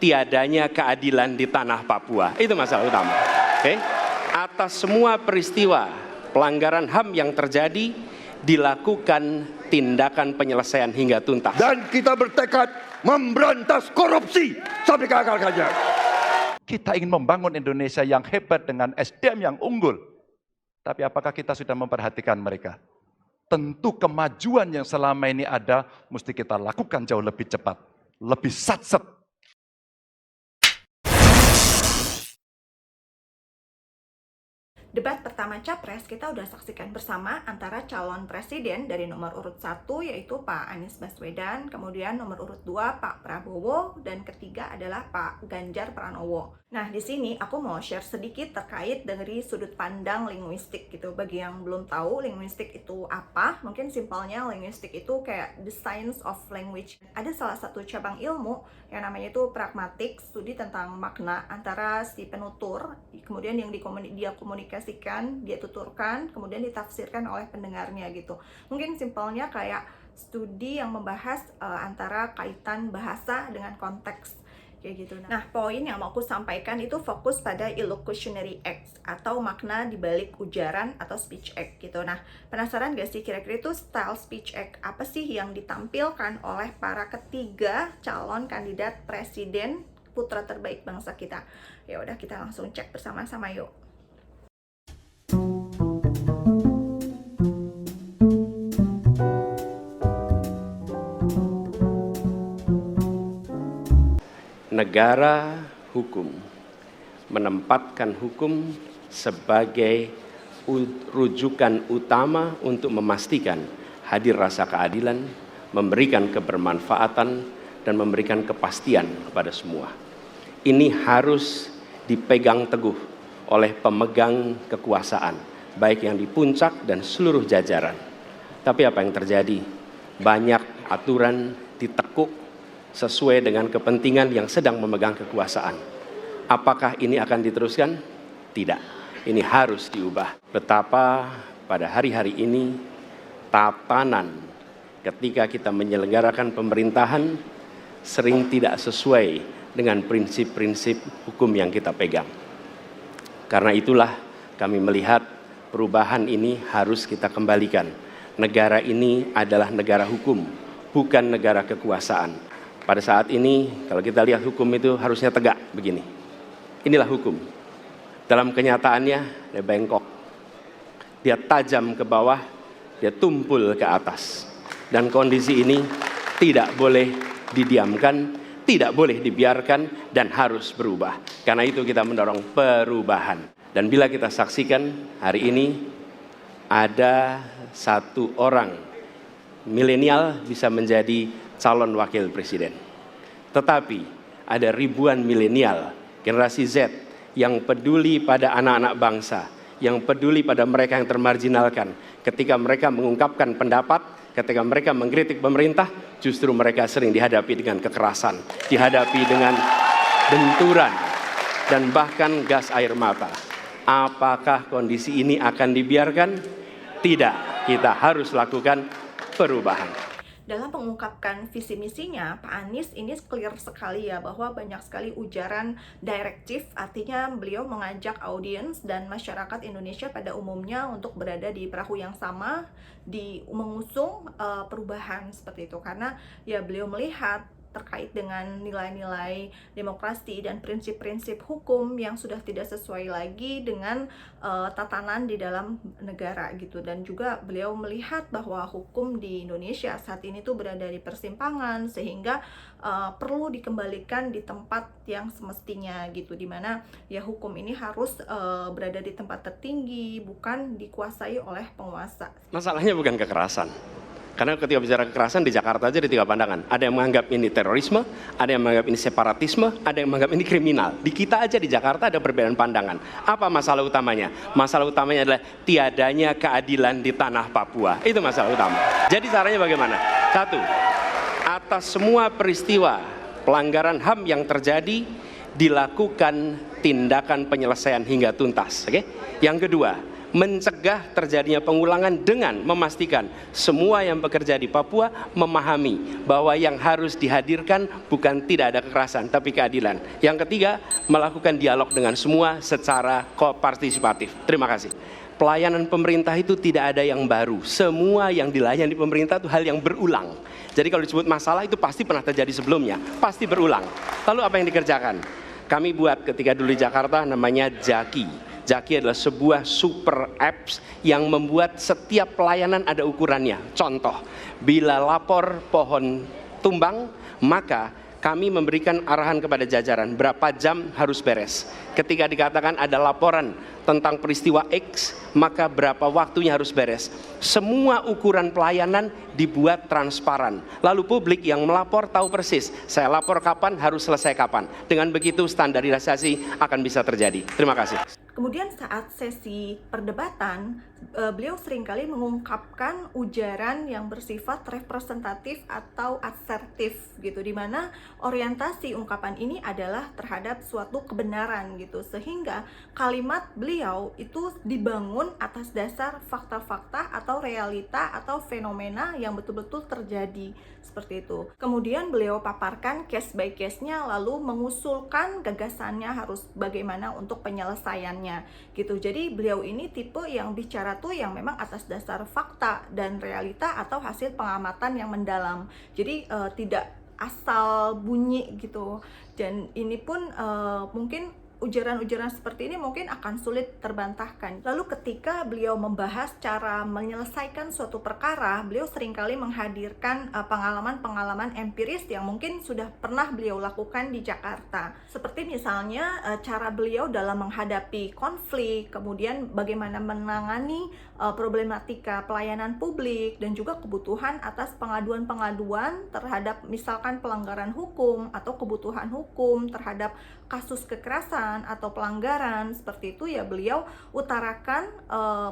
tiadanya keadilan di tanah Papua. Itu masalah utama. Oke? Atas semua peristiwa pelanggaran HAM yang terjadi, dilakukan tindakan penyelesaian hingga tuntas. Dan kita bertekad memberantas korupsi sampai ke akar-akarnya. Kita ingin membangun Indonesia yang hebat dengan SDM yang unggul. Tapi apakah kita sudah memperhatikan mereka? Tentu kemajuan yang selama ini ada, mesti kita lakukan jauh lebih cepat. Lebih satset. Debat pertama Capres kita udah saksikan bersama antara calon presiden dari nomor urut 1 yaitu Pak Anies Baswedan, kemudian nomor urut 2 Pak Prabowo, dan ketiga adalah Pak Ganjar Pranowo. Nah, di sini aku mau share sedikit terkait dari sudut pandang linguistik gitu. Bagi yang belum tahu linguistik itu apa, mungkin simpelnya linguistik itu kayak the science of language. Ada salah satu cabang ilmu yang namanya itu pragmatik, studi tentang makna antara si penutur, kemudian yang dia komunikasikan, dia tuturkan, kemudian ditafsirkan oleh pendengarnya gitu. Mungkin simpelnya kayak studi yang membahas antara kaitan bahasa dengan konteks kayak gitu. Nah, poin yang mau aku sampaikan itu fokus pada illocutionary acts atau makna dibalik ujaran atau speech act gitu. Nah, penasaran gak sih kira-kira itu style speech act apa sih yang ditampilkan oleh para ketiga calon kandidat presiden putra terbaik bangsa kita? Ya udah, kita langsung cek bersama-sama yuk. Negara hukum menempatkan hukum sebagai rujukan utama untuk memastikan hadir rasa keadilan, memberikan kebermanfaatan, dan memberikan kepastian kepada semua. Ini harus dipegang teguh oleh pemegang kekuasaan, baik yang di puncak dan seluruh jajaran. Tapi apa yang terjadi? Banyak aturan ditekuk sesuai dengan kepentingan yang sedang memegang kekuasaan. Apakah ini akan diteruskan? Tidak. Ini harus diubah. Betapa pada hari-hari ini tatanan ketika kita menyelenggarakan pemerintahan sering tidak sesuai dengan prinsip-prinsip hukum yang kita pegang. Karena itulah kami melihat perubahan ini harus kita kembalikan. Negara ini adalah negara hukum, bukan negara kekuasaan. Pada saat ini, kalau kita lihat hukum itu harusnya tegak begini. Inilah hukum. Dalam kenyataannya, dia bengkok. Dia tajam ke bawah, dia tumpul ke atas. Dan kondisi ini tidak boleh didiamkan, tidak boleh dibiarkan, dan harus berubah. Karena itu kita mendorong perubahan. Dan bila kita saksikan hari ini, ada satu orang milenial bisa menjadi calon wakil presiden. Tetapi ada ribuan milenial, generasi Z yang peduli pada anak-anak bangsa, yang peduli pada mereka yang termarginalkan. Ketika mereka mengungkapkan pendapat, ketika mereka mengkritik pemerintah, justru mereka sering dihadapi dengan kekerasan, dihadapi dengan benturan, dan bahkan gas air mata. Apakah kondisi ini akan dibiarkan? Tidak, kita harus lakukan perubahan. Dalam mengungkapkan visi misinya, Pak Anies ini clear sekali ya bahwa banyak sekali ujaran direktif, artinya beliau mengajak audiens dan masyarakat Indonesia pada umumnya untuk berada di perahu yang sama, mengusung perubahan seperti itu. Karena ya beliau melihat terkait dengan nilai-nilai demokrasi dan prinsip-prinsip hukum yang sudah tidak sesuai lagi dengan tatanan di dalam negara gitu. Dan juga beliau melihat bahwa hukum di Indonesia saat ini tuh berada di persimpangan, sehingga perlu dikembalikan di tempat yang semestinya gitu, dimana ya hukum ini harus berada di tempat tertinggi, bukan dikuasai oleh penguasa. Masalahnya bukan kekerasan. Karena ketika bicara kekerasan di Jakarta aja ada 3 pandangan. Ada yang menganggap ini terorisme, ada yang menganggap ini separatisme, ada yang menganggap ini kriminal. Di kita aja di Jakarta ada perbedaan pandangan. Apa masalah utamanya? Masalah utamanya adalah tiadanya keadilan di tanah Papua. Itu masalah utama. Jadi caranya bagaimana? 1, atas semua peristiwa pelanggaran HAM yang terjadi, dilakukan tindakan penyelesaian hingga tuntas. Oke? Yang kedua, mencegah terjadinya pengulangan dengan memastikan semua yang bekerja di Papua memahami bahwa yang harus dihadirkan bukan tidak ada kekerasan tapi keadilan. Yang ketiga, melakukan dialog dengan semua secara kopartisipatif. Terima kasih. Pelayanan pemerintah itu tidak ada yang baru. Semua yang dilayani pemerintah itu hal yang berulang. Jadi kalau disebut masalah itu pasti pernah terjadi sebelumnya, pasti berulang. Lalu apa yang dikerjakan? Kami buat ketika dulu di Jakarta namanya Jaki. Jaki adalah sebuah super apps yang membuat setiap pelayanan ada ukurannya. Contoh, bila lapor pohon tumbang, maka kami memberikan arahan kepada jajaran berapa jam harus beres. Ketika dikatakan ada laporan tentang peristiwa X, maka berapa waktunya harus beres. Semua ukuran pelayanan dibuat transparan. Lalu publik yang melapor tahu persis, saya lapor kapan, harus selesai kapan. Dengan begitu standarisasi akan bisa terjadi. Terima kasih. Kemudian saat sesi perdebatan, beliau seringkali mengungkapkan ujaran yang bersifat representatif atau asertif gitu, dimana orientasi ungkapan ini adalah terhadap suatu kebenaran gitu, sehingga kalimat beliau itu dibangun atas dasar fakta-fakta atau realita atau fenomena yang betul-betul terjadi seperti itu. Kemudian beliau paparkan case by case-nya, lalu mengusulkan gagasannya harus bagaimana untuk penyelesaiannya gitu. Jadi beliau ini tipe yang bicara tuh yang memang atas dasar fakta dan realita atau hasil pengamatan yang mendalam. Jadi tidak asal bunyi gitu. Dan ini pun mungkin ujaran-ujaran seperti ini mungkin akan sulit terbantahkan. Lalu ketika beliau membahas cara menyelesaikan suatu perkara, beliau seringkali menghadirkan pengalaman-pengalaman empiris yang mungkin sudah pernah beliau lakukan di Jakarta. Seperti misalnya cara beliau dalam menghadapi konflik, kemudian bagaimana menangani problematika pelayanan publik, dan juga kebutuhan atas pengaduan-pengaduan terhadap misalkan pelanggaran hukum atau kebutuhan hukum terhadap kasus kekerasan atau pelanggaran seperti itu ya, beliau utarakan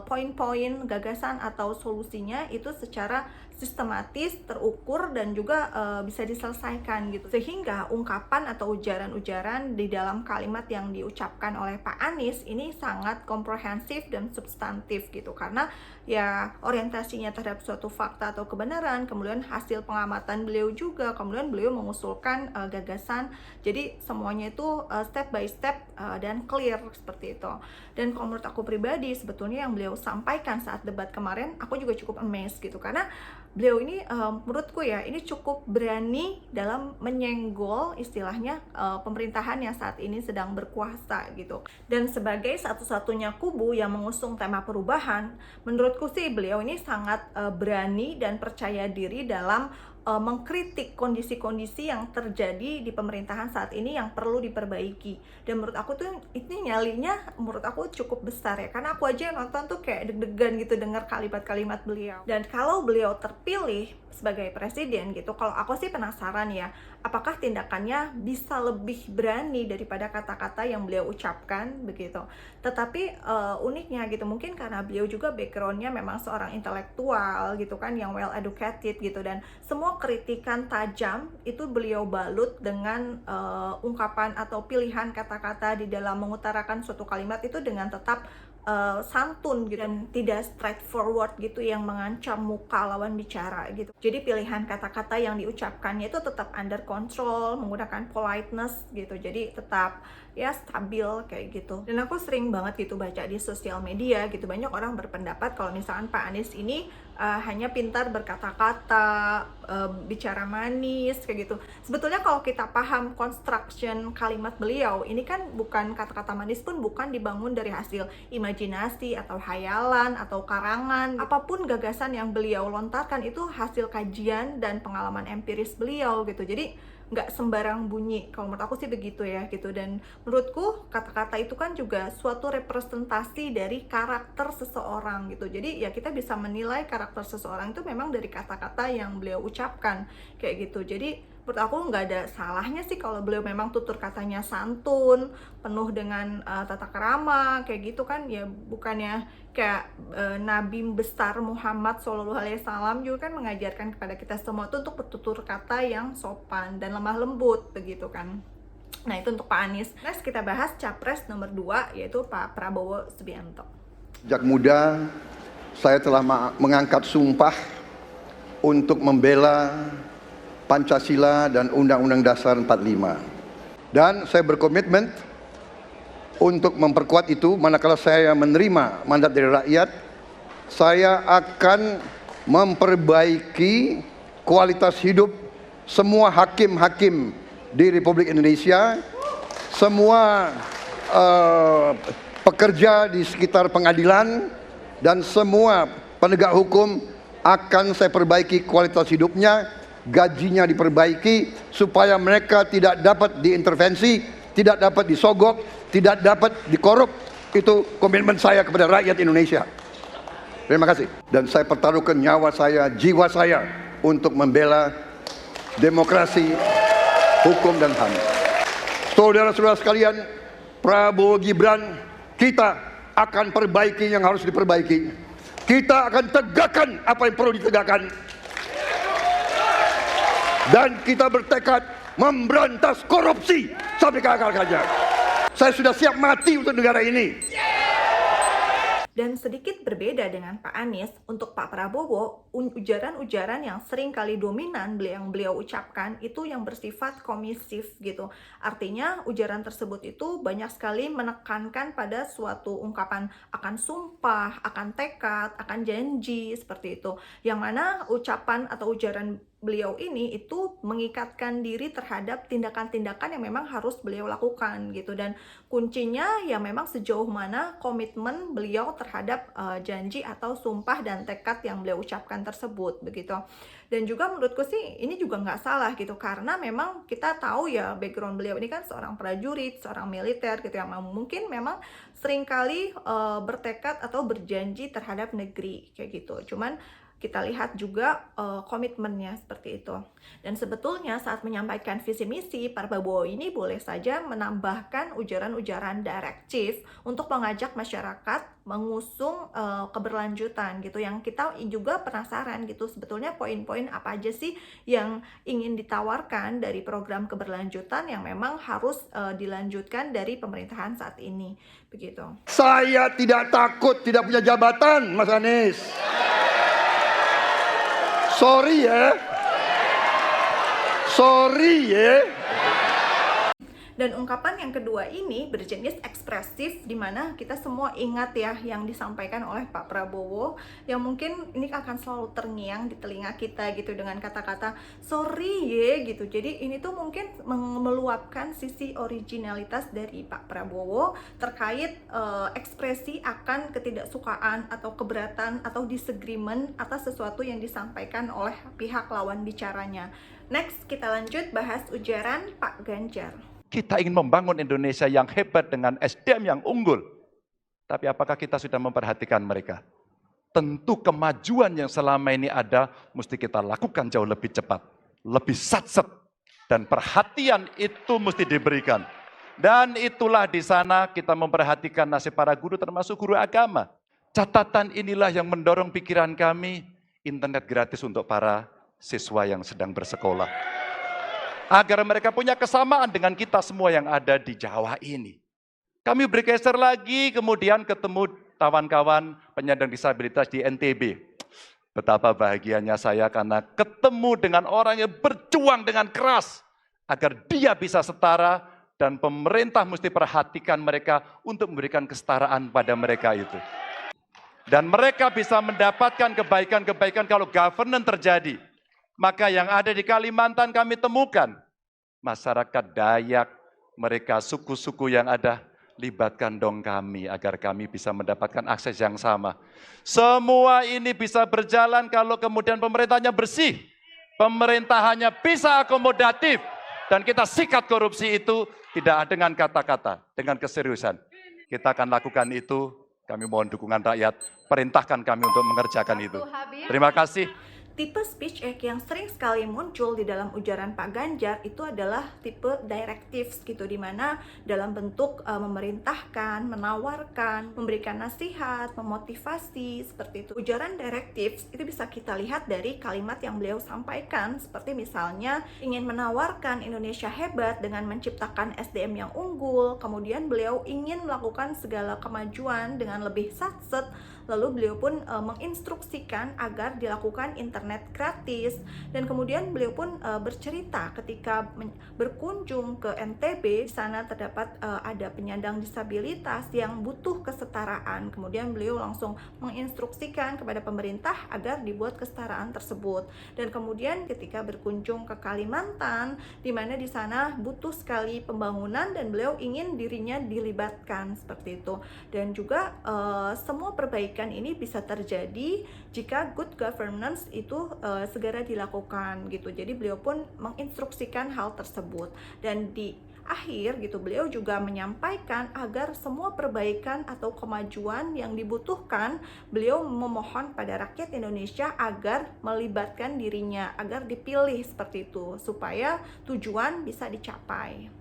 poin-poin gagasan atau solusinya itu secara sistematis, terukur, dan juga bisa diselesaikan gitu. Sehingga ungkapan atau ujaran-ujaran di dalam kalimat yang diucapkan oleh Pak Anies ini sangat komprehensif dan substantif gitu, karena ya orientasinya terhadap suatu fakta atau kebenaran, kemudian hasil pengamatan beliau juga, kemudian beliau mengusulkan gagasan. Jadi semuanya itu step by step dan clear seperti itu. Dan kalau menurut aku pribadi, sebetulnya yang beliau sampaikan saat debat kemarin, aku juga cukup amazed gitu, karena beliau ini menurutku ya, ini cukup berani dalam menyenggol istilahnya pemerintahan yang saat ini sedang berkuasa gitu. Dan sebagai satu-satunya kubu yang mengusung tema perubahan, menurutku sih beliau ini sangat berani dan percaya diri dalam mengkritik kondisi-kondisi yang terjadi di pemerintahan saat ini yang perlu diperbaiki. Dan menurut aku tuh ini nyalinya menurut aku cukup besar ya, karena aku aja yang nonton tuh kayak deg-degan gitu dengar kalimat-kalimat beliau. Dan kalau beliau terpilih sebagai presiden gitu, kalau aku sih penasaran ya, apakah tindakannya bisa lebih berani daripada kata-kata yang beliau ucapkan begitu. Tetapi uniknya gitu, mungkin karena beliau juga backgroundnya memang seorang intelektual gitu kan, yang well educated gitu, dan semua kritikan tajam itu beliau balut dengan ungkapan atau pilihan kata-kata di dalam mengutarakan suatu kalimat itu dengan tetap santun gitu, dan tidak straightforward gitu yang mengancam muka lawan bicara gitu. Jadi pilihan kata-kata yang diucapkannya itu tetap under control, menggunakan politeness gitu, jadi tetap ya stabil kayak gitu. Dan aku sering banget gitu baca di sosial media gitu, banyak orang berpendapat kalau misalkan Pak Anies ini hanya pintar berkata-kata, bicara manis kayak gitu. Sebetulnya kalau kita paham construction kalimat beliau, ini kan bukan kata-kata manis pun bukan dibangun dari hasil imajinasi atau hayalan atau karangan. Apapun gagasan yang beliau lontarkan itu hasil kajian dan pengalaman empiris beliau gitu. Jadi nggak sembarang bunyi, kalau menurut aku sih begitu ya gitu. Dan menurutku kata-kata itu kan juga suatu representasi dari karakter seseorang gitu. Jadi ya kita bisa menilai karakter seseorang itu memang dari kata-kata yang beliau ucapkan kayak gitu. Jadi menurut aku nggak ada salahnya sih kalau beliau memang tutur katanya santun, penuh dengan tata krama kayak gitu kan ya. Bukannya kayak Nabi besar Muhammad SAW juga kan mengajarkan kepada kita semua itu untuk bertutur kata yang sopan dan lemah lembut begitu kan. Nah itu untuk Pak Anies. Next kita bahas capres nomor 2 yaitu Pak Prabowo Subianto. Sejak muda saya telah mengangkat sumpah untuk membela Pancasila dan Undang-Undang Dasar 45. Dan saya berkomitmen untuk memperkuat itu. Manakala saya menerima mandat dari rakyat, saya akan memperbaiki kualitas hidup semua hakim-hakim di Republik Indonesia, semua pekerja di sekitar pengadilan, dan semua penegak hukum akan saya perbaiki kualitas hidupnya, gajinya diperbaiki supaya mereka tidak dapat diintervensi, tidak dapat disogok, tidak dapat dikorup. Itu komitmen saya kepada rakyat Indonesia. Terima kasih. Dan saya pertaruhkan nyawa saya, jiwa saya untuk membela demokrasi, hukum dan HAM. Saudara-saudara sekalian, Prabowo Gibran, kita akan perbaiki yang harus diperbaiki. Kita akan tegakkan apa yang perlu ditegakkan. Dan kita bertekad memberantas korupsi sampai ke akar-akarnya. Saya sudah siap mati untuk negara ini. Dan sedikit berbeda dengan Pak Anies, untuk Pak Prabowo, ujaran-ujaran yang sering kali dominan yang beliau ucapkan itu yang bersifat komisif gitu. Artinya ujaran tersebut itu banyak sekali menekankan pada suatu ungkapan akan sumpah, akan tekad, akan janji, seperti itu. Yang mana ucapan atau ujaran beliau ini itu mengikatkan diri terhadap tindakan-tindakan yang memang harus beliau lakukan gitu, dan kuncinya ya memang sejauh mana komitmen beliau terhadap janji atau sumpah dan tekad yang beliau ucapkan tersebut begitu. Dan juga menurutku sih ini juga nggak salah gitu, karena memang kita tahu ya background beliau ini kan seorang prajurit, seorang militer gitu, yang mungkin memang seringkali bertekad atau berjanji terhadap negeri kayak gitu. Cuman kita lihat juga komitmennya seperti itu. Dan sebetulnya saat menyampaikan visi misi, Pak Prabowo ini boleh saja menambahkan ujaran-ujaran direktif untuk mengajak masyarakat mengusung keberlanjutan gitu. Yang kita juga penasaran gitu, sebetulnya poin-poin apa aja sih yang ingin ditawarkan dari program keberlanjutan yang memang harus dilanjutkan dari pemerintahan saat ini begitu. Saya tidak takut tidak punya jabatan, Mas Anies. Sorry ya. Sorry ya. Dan ungkapan yang kedua ini berjenis ekspresif, di mana kita semua ingat ya yang disampaikan oleh Pak Prabowo, yang mungkin ini akan selalu terngiang di telinga kita gitu dengan kata-kata sorry ya gitu. Jadi ini tuh mungkin meluapkan sisi originalitas dari Pak Prabowo terkait ekspresi akan ketidaksukaan atau keberatan atau disagreement atas sesuatu yang disampaikan oleh pihak lawan bicaranya. Next, kita lanjut bahas ujaran Pak Ganjar. Kita ingin membangun Indonesia yang hebat dengan SDM yang unggul. Tapi apakah kita sudah memperhatikan mereka? Tentu kemajuan yang selama ini ada, mesti kita lakukan jauh lebih cepat. Lebih satset. Dan perhatian itu mesti diberikan. Dan itulah di sana kita memperhatikan nasib para guru, termasuk guru agama. Catatan inilah yang mendorong pikiran kami, internet gratis untuk para siswa yang sedang bersekolah. Agar mereka punya kesamaan dengan kita semua yang ada di Jawa ini. Kami bergeser lagi, kemudian ketemu kawan-kawan penyandang disabilitas di NTB. Betapa bahagianya saya karena ketemu dengan orang yang berjuang dengan keras agar dia bisa setara, dan pemerintah mesti perhatikan mereka untuk memberikan kesetaraan pada mereka itu. Dan mereka bisa mendapatkan kebaikan-kebaikan kalau governance terjadi. Maka yang ada di Kalimantan kami temukan, masyarakat Dayak, mereka suku-suku yang ada, libatkan dong kami agar kami bisa mendapatkan akses yang sama. Semua ini bisa berjalan kalau kemudian pemerintahnya bersih, pemerintahannya bisa akomodatif, dan kita sikat korupsi itu tidak dengan kata-kata, dengan keseriusan. Kita akan lakukan itu, kami mohon dukungan rakyat, perintahkan kami untuk mengerjakan itu. Terima kasih. Tipe speech act yang sering sekali muncul di dalam ujaran Pak Ganjar itu adalah tipe directives gitu, dimana dalam bentuk memerintahkan, menawarkan, memberikan nasihat, memotivasi, seperti itu. Ujaran directives itu bisa kita lihat dari kalimat yang beliau sampaikan, seperti misalnya ingin menawarkan Indonesia hebat dengan menciptakan SDM yang unggul, kemudian beliau ingin melakukan segala kemajuan dengan lebih satset, lalu beliau pun menginstruksikan agar dilakukan internet gratis, dan kemudian beliau pun bercerita ketika berkunjung ke NTB, di sana terdapat ada penyandang disabilitas yang butuh kesetaraan. Kemudian beliau langsung menginstruksikan kepada pemerintah agar dibuat kesetaraan tersebut. Dan kemudian ketika berkunjung ke Kalimantan, di mana di sana butuh sekali pembangunan dan beliau ingin dirinya dilibatkan, seperti itu. Dan juga semua perbaikan ini bisa terjadi jika good governance itu segera dilakukan gitu. Jadi beliau pun menginstruksikan hal tersebut, dan di akhir gitu beliau juga menyampaikan agar semua perbaikan atau kemajuan yang dibutuhkan, beliau memohon pada rakyat Indonesia agar melibatkan dirinya, agar dipilih, seperti itu, supaya tujuan bisa dicapai.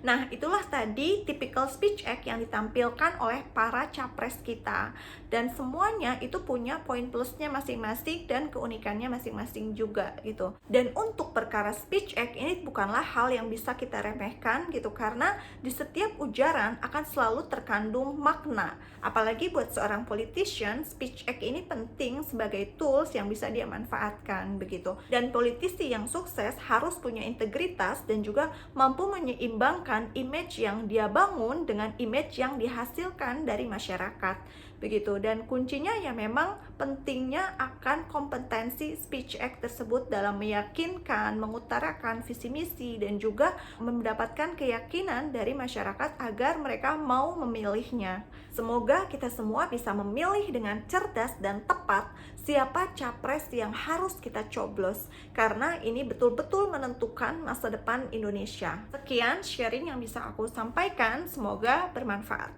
Nah, itulah tadi typical speech act yang ditampilkan oleh para capres kita. Dan semuanya itu punya poin plusnya masing-masing dan keunikannya masing-masing juga gitu. Dan untuk perkara speech act ini bukanlah hal yang bisa kita remehkan gitu, karena di setiap ujaran akan selalu terkandung makna. Apalagi buat seorang politician, speech act ini penting sebagai tools yang bisa dia manfaatkan begitu. Dan politisi yang sukses harus punya integritas dan juga mampu menyeimbangkan image yang dia bangun dengan image yang dihasilkan dari masyarakat begitu. Dan kuncinya ya memang pentingnya akan kompetensi speech act tersebut dalam meyakinkan, mengutarakan visi misi, dan juga mendapatkan keyakinan dari masyarakat agar mereka mau memilihnya. Semoga kita semua bisa memilih dengan cerdas dan tepat siapa capres yang harus kita coblos, karena ini betul-betul menentukan masa depan Indonesia. Sekian sharing yang bisa aku sampaikan, semoga bermanfaat.